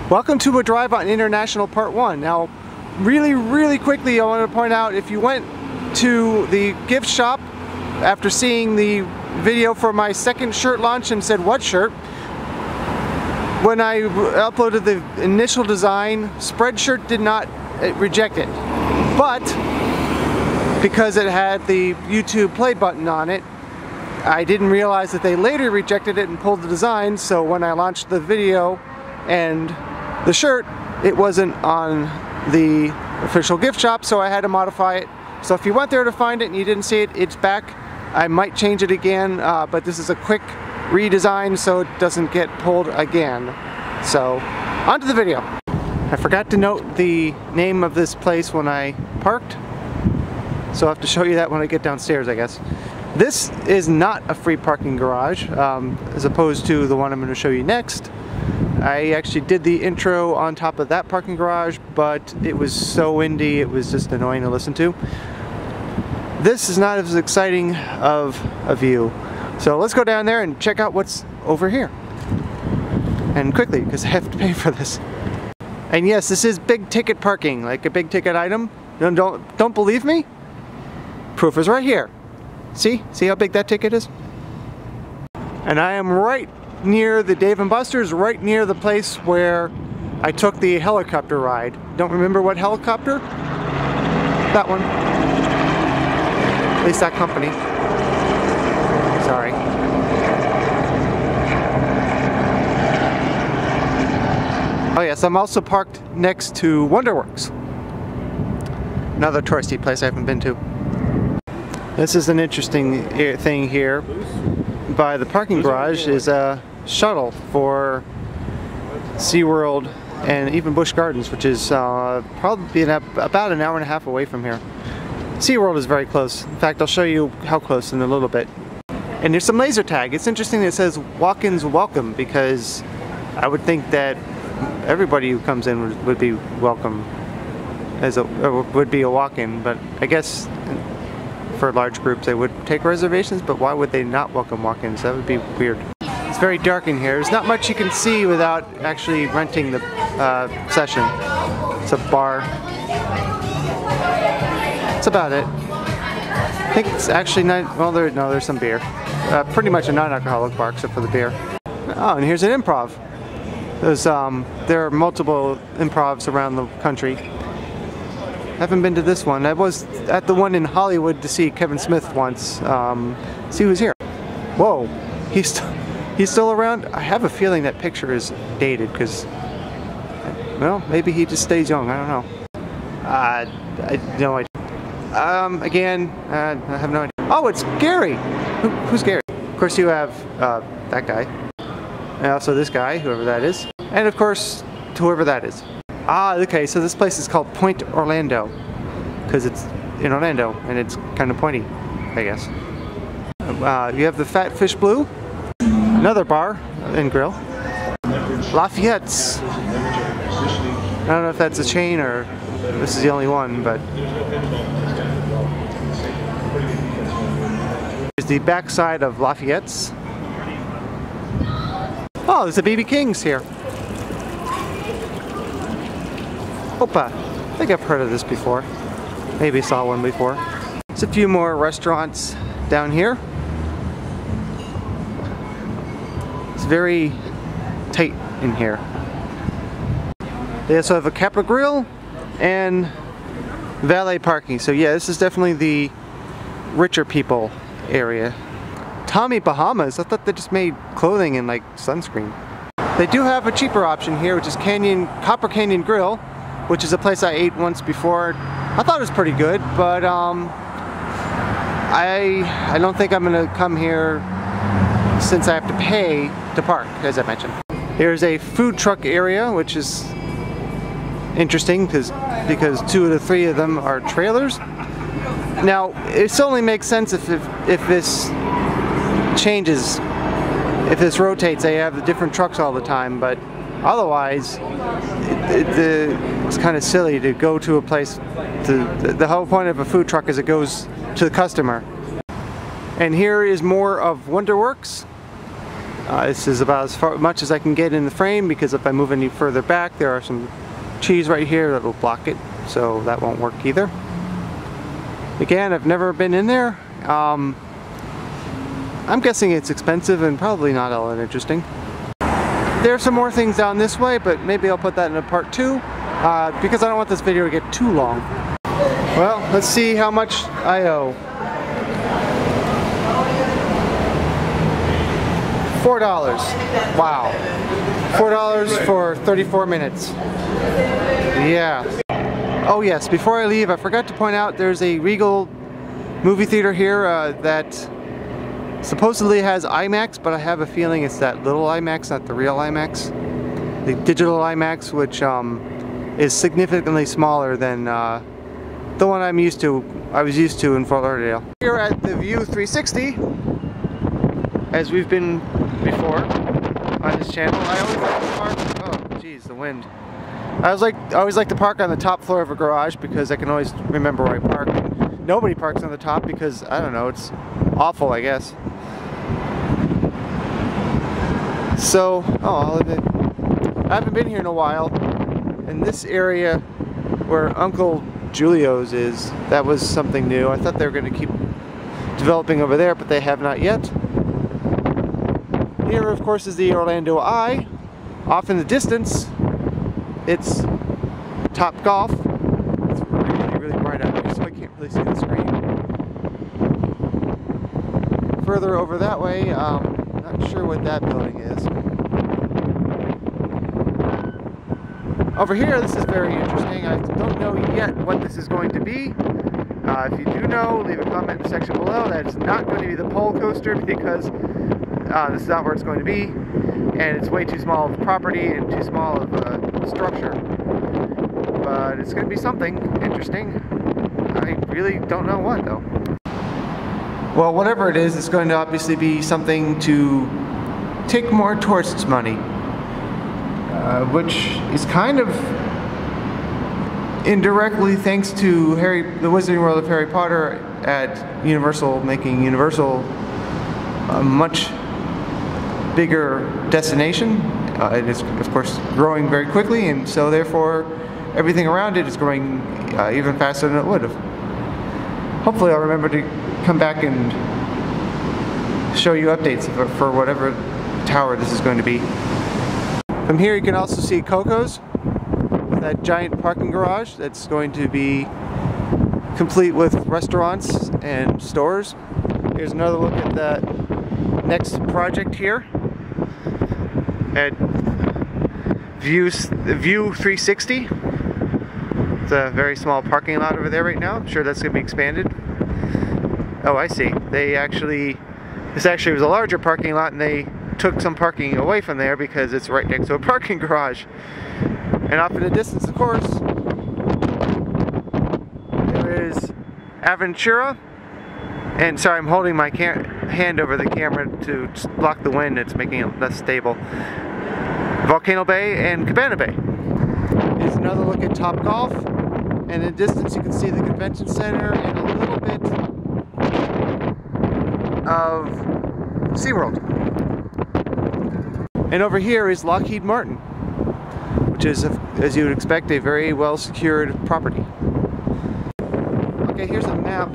Welcome to a drive on International Part 1. Now, really quickly, I want to point out, if you went to the gift shop after seeing the video for my second shirt launch and said, what shirt? When I uploaded the initial design, Spreadshirt did not reject it. But, because it had the YouTube play button on it, I didn't realize that they later rejected it and pulled the design, so when I launched the video and the shirt, it wasn't on the official gift shop, so I had to modify it. So if you went there to find it and you didn't see it, it's back. I might change it again, but this is a quick redesign so it doesn't get pulled again. So, on to the video. I forgot to note the name of this place when I parked, so I'll have to show you that when I get downstairs, I guess. This is not a free parking garage, as opposed to the one I'm going to show you next. I actually did the intro on top of that parking garage, but it was so windy it was just annoying to listen to. This is not as exciting of a view. So let's go down there and check out what's over here. And quickly, because I have to pay for this. And yes, this is big ticket parking, like a big ticket item. Don't believe me? Proof is right here. See how big that ticket is? And I am right near the Dave & Buster's, right near the place where I took the helicopter ride. Don't remember what helicopter? That one. At least that company. Sorry. Oh yes, I'm also parked next to Wonderworks. Another touristy place I haven't been to. This is an interesting thing here. By the parking garage is a shuttle for Seaworld and even Busch Gardens, which is probably about an hour and a half away from here. Seaworld is very close. In fact, I'll show you how close in a little bit. And there's some laser tag. It's interesting that it says walk-ins welcome, because I would think that everybody who comes in would be welcome would be a walk-in, but I guess for large groups they would take reservations, but why would they not welcome walk-ins? That would be weird. It's very dark in here. There's not much you can see without actually renting the session. It's a bar. That's about it. I think it's actually not, well, there's some beer. Pretty much a non-alcoholic bar except for the beer. Oh, and here's an improv. There are multiple improvs around the country. Haven't been to this one. I was at the one in Hollywood to see Kevin Smith once. See who's here. Whoa, he's still around? I have a feeling that picture is dated because, well, maybe he just stays young. I don't know. I no idea. Again, I have no idea. Oh, it's Gary. Who's Gary? Of course, you have that guy, and also this guy, whoever that is, and of course, whoever that is. Ah, okay, so this place is called Pointe Orlando, because it's in Orlando, and it's kind of pointy, I guess. You have the Fat Fish Blue, another bar and grill. Lafayette's. I don't know if that's a chain or this is the only one, but... Here's the backside of Lafayette's. Oh, there's a BB King's here. Opa, I think I've heard of this before. Maybe saw one before. There's a few more restaurants down here. It's very tight in here. They also have a Capra Grill and valet parking. So yeah, this is definitely the richer people area. Tommy Bahamas, I thought they just made clothing and like sunscreen. They do have a cheaper option here, which is Copper Canyon Grill, which is a place I ate once before. I thought it was pretty good, but I don't think I'm gonna come here since I have to pay to park, as I mentioned. Here's a food truck area, which is interesting because 2 of the 3 of them are trailers. Now, it only makes sense if this changes, if this rotates. They have the different trucks all the time, but otherwise, it's kind of silly to go to a place. The whole point of a food truck is it goes to the customer. And here is more of Wonderworks. This is about as much as I can get in the frame, because if I move any further back, there are some trees right here that will block it, so that won't work either. Again, I've never been in there. I'm guessing it's expensive and probably not all that interesting. There's some more things down this way, but maybe I'll put that in a part 2, because I don't want this video to get too long. Well, let's see how much I owe. $4. Wow. $4 for 34 minutes. Yeah. Oh yes, before I leave, I forgot to point out there's a Regal movie theater here that supposedly has IMAX, but I have a feeling it's that little IMAX, not the real IMAX. The digital IMAX, which is significantly smaller than the one I was used to in Fort Lauderdale. Here at the View 360, as we've been before on this channel, I always like to park. Oh, geez, the wind. I always like to park on the top floor of a garage because I can always remember where I park. Nobody parks on the top because, I don't know, it's awful, I guess. So, I'll admit, I haven't been here in a while, and this area where Uncle Julio's is, that was something new. I thought they were going to keep developing over there, but they have not yet. Here, of course, is the Orlando Eye. Off in the distance, it's Top Golf. It's really, really bright out here, so I can't really see the screen. Further over that way, not sure what that building is. Over here, this is very interesting. I don't know yet what this is going to be. If you do know, leave a comment in the section below. That's not going to be the pole coaster, because this is not where it's going to be, and it's way too small of property and too small of a structure. But it's going to be something interesting. I really don't know what, though. Well, whatever it is, it's going to obviously be something to take more tourists' money, which is kind of indirectly thanks to the Wizarding World of Harry Potter at Universal, making Universal a much bigger destination. It is, of course, growing very quickly, and so therefore everything around it is growing even faster than it would have. Hopefully I'll remember to come back and show you updates for whatever tower this is going to be. From here you can also see Coco's, that giant parking garage that's going to be complete with restaurants and stores. Here's another look at that next project here at View 360. It's a very small parking lot over there right now. I'm sure that's going to be expanded. Oh, I see. This actually was a larger parking lot, and they took some parking away from there because it's right next to a parking garage. And off in the distance, of course, there is Aventura. And sorry, I'm holding my hand over the camera to block the wind. It's making it less stable. Volcano Bay and Cabana Bay. Here's another look at Top Golf. And in the distance you can see the convention center and a little bit of Seaworld. And over here is Lockheed Martin, which is, as you would expect, a very well secured property. Okay, here's a map.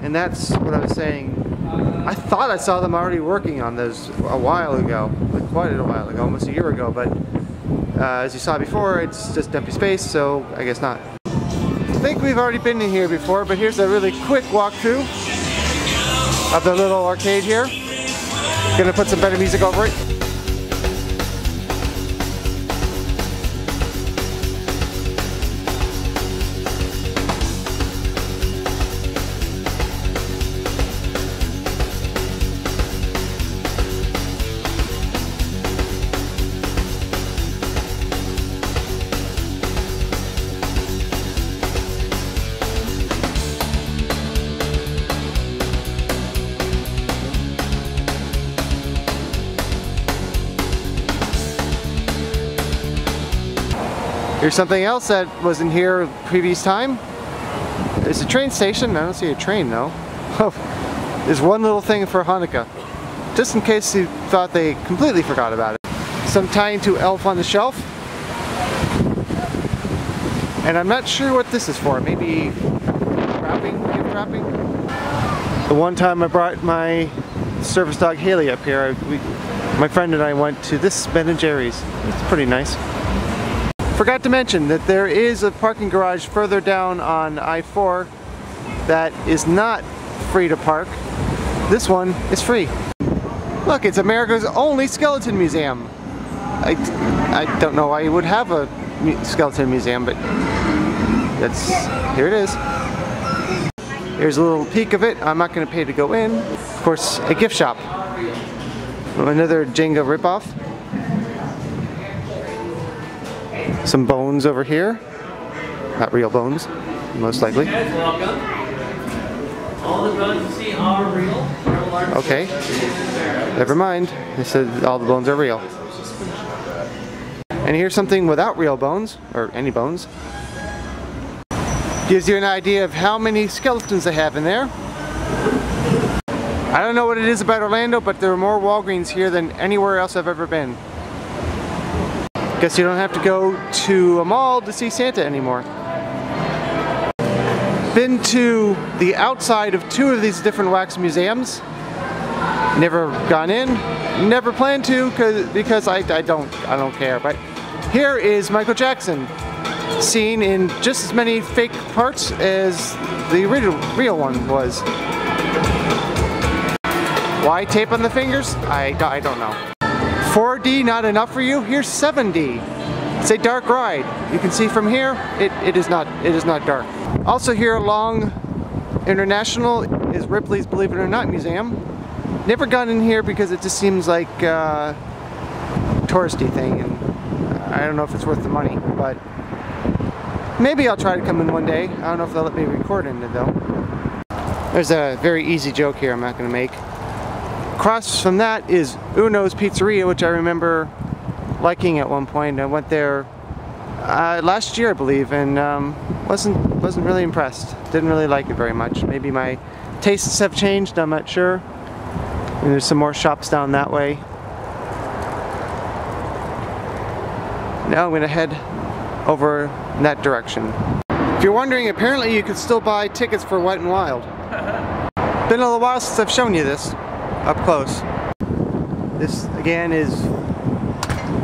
And that's what I was saying. I thought I saw them already working on those a while ago, like quite a while ago, almost a year ago, but as you saw before, it's just empty space, so I guess not. I think we've already been in here before, but here's a really quick walkthrough of the little arcade here. Gonna put some better music over it. Here's something else that wasn't here previous time. It's a train station. I don't see a train though. Oh, there's one little thing for Hanukkah. just in case you thought they completely forgot about it. Some tying to Elf on the Shelf. And I'm not sure what this is for. Maybe wrapping, gift wrapping? The one time I brought my service dog Haley up here, my friend and I went to this Ben & Jerry's. It's pretty nice. Forgot to mention that there is a parking garage further down on I-4 that is not free to park. This one is free. Look, it's America's only skeleton museum. I don't know why you would have a skeleton museum, but here it is. Here's a little peek of it. I'm not going to pay to go in. Of course, a gift shop. Another Jenga ripoff. Some bones over here. Not real bones, most likely. All the bones you see are real. Okay. Never mind. They said all the bones are real. And here's something without real bones, or any bones. Gives you an idea of how many skeletons they have in there. I don't know what it is about Orlando, but there are more Walgreens here than anywhere else I've ever been. Guess you don't have to go to a mall to see Santa anymore. Been to the outside of 2 of these different wax museums. Never gone in, never plan to because I don't care. But here is Michael Jackson, seen in just as many fake parts as the real one was. Why tape on the fingers? I don't know. 4D not enough for you? Here's 7D. It's a dark ride. You can see from here, it is not dark. Also here along International is Ripley's Believe It or Not Museum. Never gone in here because it just seems like a touristy thing, and I don't know if it's worth the money, but maybe I'll try to come in one day. I don't know if they'll let me record in it though. There's a very easy joke here I'm not going to make. Across from that is Uno's Pizzeria, which I remember liking at one point. I went there last year, I believe, and wasn't really impressed. Didn't really like it very much. Maybe my tastes have changed, I'm not sure. And there's some more shops down that way. Now I'm going to head over in that direction. If you're wondering, apparently you could still buy tickets for Wet n Wild. Been a little while since I've shown you this up close. This again is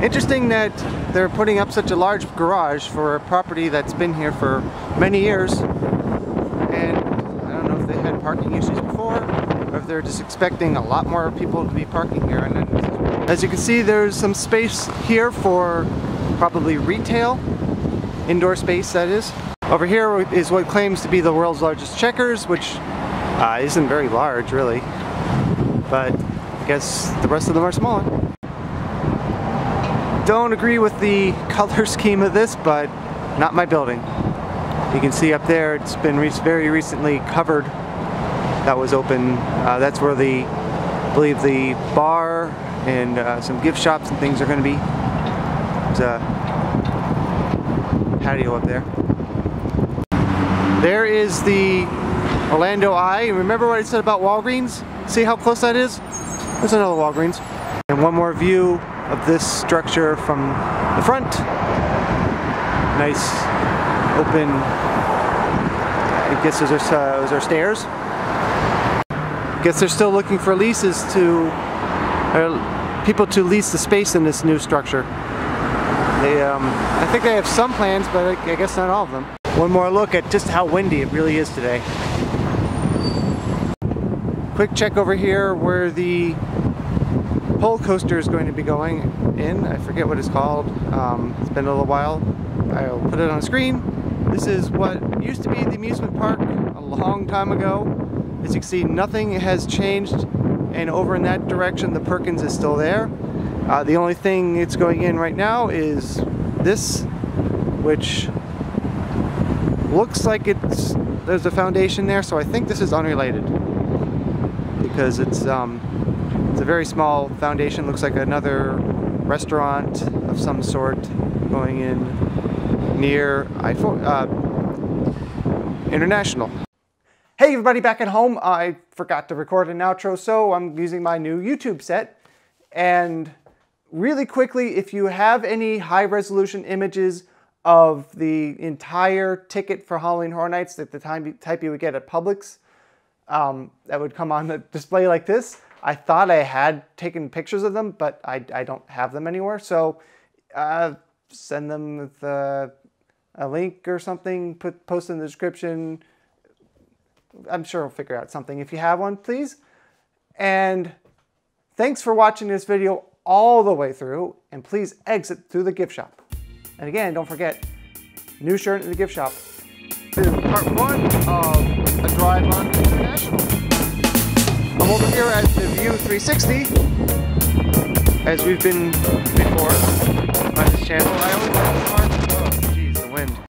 interesting that they're putting up such a large garage for a property that's been here for many years, and I don't know if they had parking issues before or if they're just expecting a lot more people to be parking here. And then, as you can see, there's some space here for probably retail, indoor space that is. Over here is what claims to be the world's largest Checkers, which isn't very large really, but I guess the rest of them are smaller. Don't agree with the color scheme of this, but not my building. You can see up there it's been very recently covered. That was open. That's where I believe the bar and some gift shops and things are going to be. There's a patio up there. There is the Orlando Eye. Remember what I said about Walgreens? See how close that is? There's another Walgreens. And one more view of this structure from the front. Nice open, I guess those are stairs. I guess they're still looking for leases people to lease the space in this new structure. I think they have some plans, but I guess not all of them. One more look at just how windy it really is today. Quick check over here where the pole coaster is going to be going in. I forget what it's called. It's been a little while. I'll put it on the screen. This is what used to be the amusement park a long time ago. As you can see, nothing has changed, and over in that direction the Perkins is still there. The only thing it's going in right now is this, which looks like there's a foundation there, so I think this is unrelated because it's a very small foundation. Looks like another restaurant of some sort going in near International. Hey everybody, back at home. I forgot to record an outro, so I'm using my new YouTube set. And really quickly, if you have any high resolution images of the entire ticket for Halloween Horror Nights, like the type you would get at Publix, that would come on the display like this. I thought I had taken pictures of them, but I don't have them anywhere. So send them with a link or something, post in the description. I'm sure we'll figure out something. If you have one, please. And thanks for watching this video all the way through. And please exit through the gift shop. And again, don't forget, new shirt in the gift shop. This is part one of a drive on International. I'm over here at the View 360, as we've been before on this channel. I always like to park